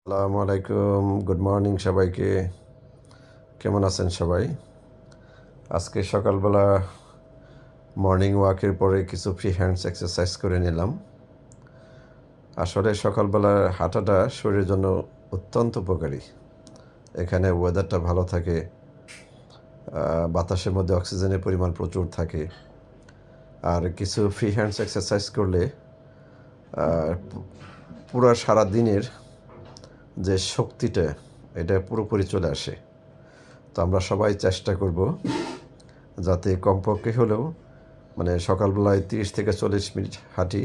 আসসালামু আলাইকুম, good morning সবাইকে। কেমন আছেন সবাই? আজকে সকালবেলা মর্নিং ওয়াকের পরে কিছু ফ্রি হ্যান্ডস এক্সারসাইজ করে নিলাম। আসলে সকালবেলা হাঁটাটা শরীরের জন্য অত্যন্ত উপকারী। এখানে ওয়েদারটা ভালো থাকে, বাতাসের মধ্যে অক্সিজেনের পরিমাণ প্রচুর থাকে। আর কিছু ফ্রি হ্যান্ডস এক্সারসাইজ করলে পুরো সারা দিনের যে শক্তিটা এটা পুরোপুরি চলে আসে। তো আমরা সবাই চেষ্টা করব যাতে কমপক্ষে হলেও সকালবেলায় 30 থেকে 40 মিনিট হাঁটি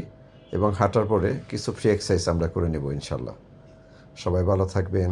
এবং হাঁটার পরে কিছু ফ্রি এক্সারসাইজ আমরা করে নেব ইনশাল্লাহ। সবাই ভালো থাকবেন।